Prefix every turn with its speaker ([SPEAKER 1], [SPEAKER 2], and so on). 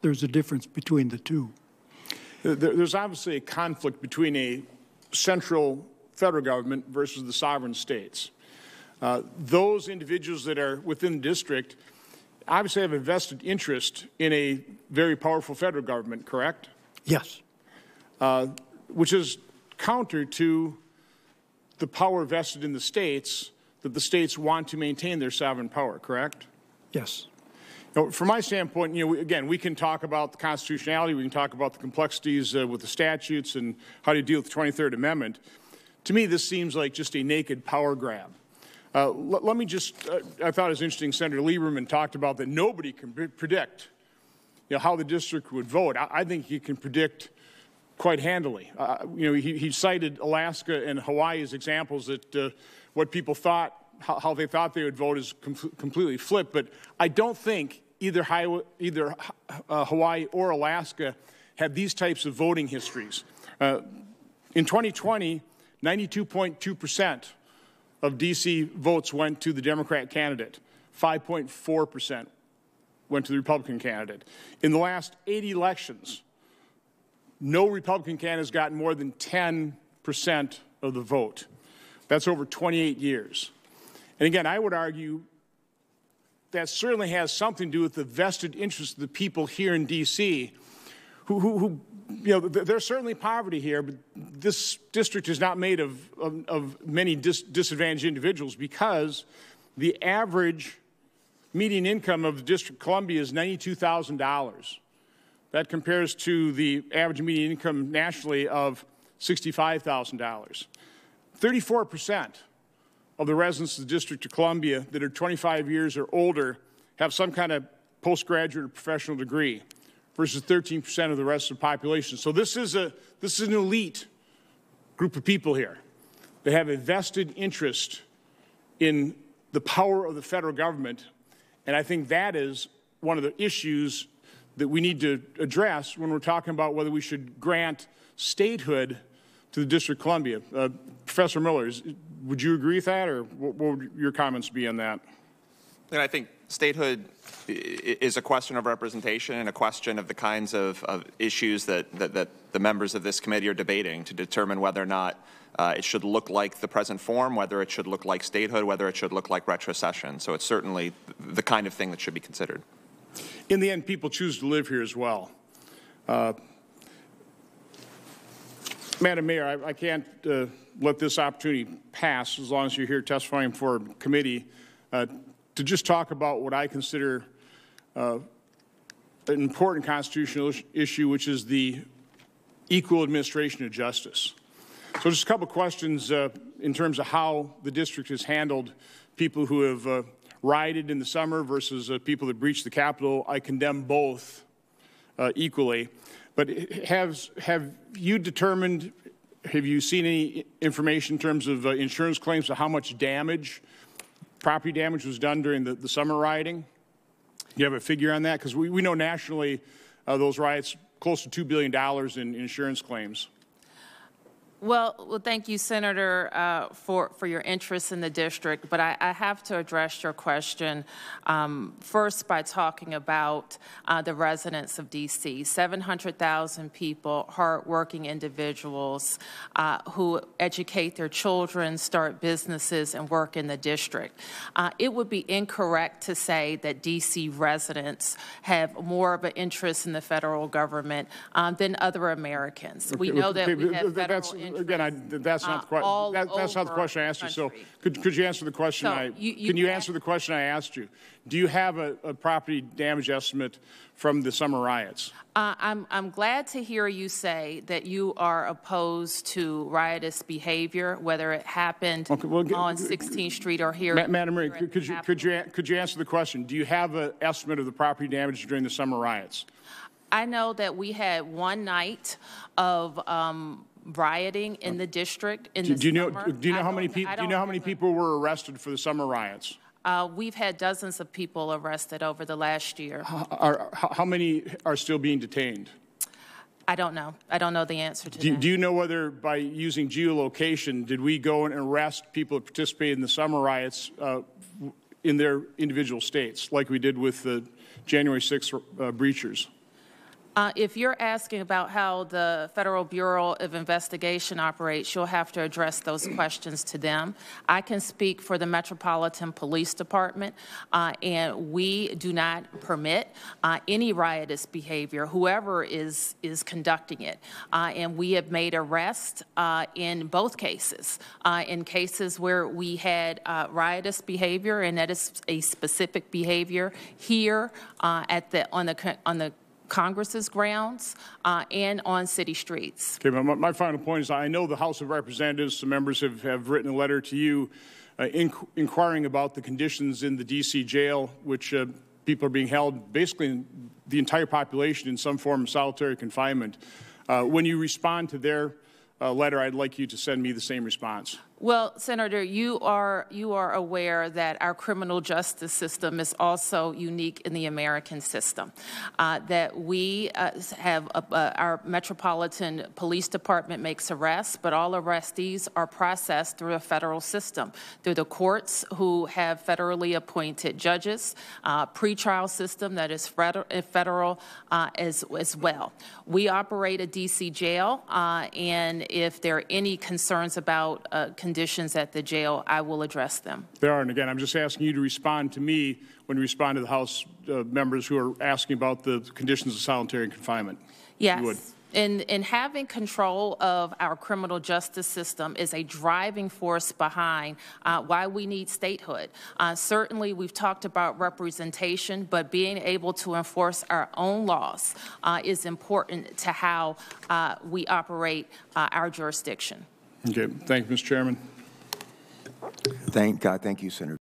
[SPEAKER 1] there's a difference between the two.
[SPEAKER 2] There's obviously a conflict between a central federal government versus the sovereign states. Those individuals that are within the district obviously have a vested interest in a very powerful federal government, correct?
[SPEAKER 1] Yes.
[SPEAKER 2] Which is counter to the power vested in the states, that the states want to maintain their sovereign power, correct?
[SPEAKER 1] Yes.
[SPEAKER 2] Now, from my standpoint, again, we can talk about the constitutionality, we can talk about the complexities with the statutes and how to deal with the 23rd Amendment. To me, this seems like just a naked power grab. Let me just, I thought it was interesting, Senator Lieberman talked about that nobody can predict how the district would vote. I think he can predict quite handily. He cited Alaska and Hawaii as examples that what people thought, how they thought they would vote is completely flipped. But I don't think either Hawaii or Alaska had these types of voting histories. In 2020, 92.2% of D.C. votes went to the Democrat candidate. 5.4% went to the Republican candidate. In the last 8 elections, no Republican candidate has gotten more than 10% of the vote. That's over 28 years. And again, I would argue that certainly has something to do with the vested interest of the people here in D.C. who there's certainly poverty here, but this district is not made of many disadvantaged individuals because the average median income of the District of Columbia is $92,000. That compares to the average median income nationally of $65,000. 34% of the residents of the District of Columbia that are 25 years or older have some kind of postgraduate or professional degree versus 13% of the rest of the population. So this is an elite group of people here. They have a vested interest in the power of the federal government, and I think that is one of the issues that we need to address when we're talking about whether we should grant statehood to the District of Columbia. Professor Miller, would you agree with that, or what would your comments be on that?
[SPEAKER 3] And I think statehood is a question of representation and a question of the kinds of issues that the members of this committee are debating to determine whether or not it should look like the present form, whether it should look like statehood, whether it should look like retrocession. So it's certainly the kind of thing that should be considered.
[SPEAKER 2] In the end, people choose to live here as well. Madam Mayor, I can't let this opportunity pass as long as you're here testifying for a committee to just talk about what I consider an important constitutional issue, which is the equal administration of justice. So just a couple questions in terms of how the district has handled people who have rioted in the summer versus people that breached the Capitol. I condemn both equally. But have you determined, have you seen any information in terms of insurance claims to how much damage, property damage was done during the summer rioting? Do you have a figure on that? Because we know nationally those riots, close to $2 billion in insurance claims.
[SPEAKER 4] Well, thank you, Senator, for your interest in the district. But I have to address your question first by talking about the residents of D.C. 700,000 people, hardworking individuals who educate their children, start businesses, and work in the district. It would be incorrect to say that D.C. residents have more of an interest in the federal government than other Americans. We know that we have federal interest.
[SPEAKER 2] Again, that's not the question I asked you. So could you answer the question? Can you answer the question I asked you? Do you have a property damage estimate from the summer riots?
[SPEAKER 4] I'm glad to hear you say that you are opposed to riotous behavior, whether it happened on 16th Street or here.
[SPEAKER 2] Madam Mayor, could you answer the question? Do you have an estimate of the property damage during the summer riots?
[SPEAKER 4] I know that we had one night of rioting in the district in the summer.
[SPEAKER 2] Do you know how many people were arrested for the summer riots?
[SPEAKER 4] We've had dozens of people arrested over the last year.
[SPEAKER 2] How many are still being detained?
[SPEAKER 4] I don't know. I don't know the answer to that.
[SPEAKER 2] Do you know whether by using geolocation, did we go and arrest people that participated in the summer riots in their individual states, like we did with the January 6th breachers?
[SPEAKER 4] If you're asking about how the Federal Bureau of Investigation operates, you'll have to address those questions to them. I can speak for the Metropolitan Police Department, and we do not permit any riotous behavior, whoever is conducting it. And we have made arrests in both cases. In cases where we had riotous behavior, and that is a specific behavior here on the Congress's grounds and on city streets.
[SPEAKER 2] Okay, my final point is I know the House of Representatives, some members have written a letter to you inquiring about the conditions in the D.C. jail, which people are being held, basically the entire population, in some form of solitary confinement. When you respond to their letter, I'd like you to send me the same response.
[SPEAKER 4] Well, Senator, you are aware that our criminal justice system is also unique in the American system, that we have our Metropolitan Police Department makes arrests, but all arrestees are processed through a federal system, through the courts who have federally appointed judges, pretrial system that is federal as well. We operate a D.C. jail, and if there are any concerns about conditions at the jail, I will address them.
[SPEAKER 2] There are, and again, I'm just asking you to respond to me when you respond to the House members who are asking about the conditions of solitary confinement.
[SPEAKER 4] Yes. And having control of our criminal justice system is a driving force behind why we need statehood. Certainly, we've talked about representation, but being able to enforce our own laws is important to how we operate our jurisdiction.
[SPEAKER 2] Okay. Thank you, Mr. Chairman.
[SPEAKER 5] Thank you, Senator.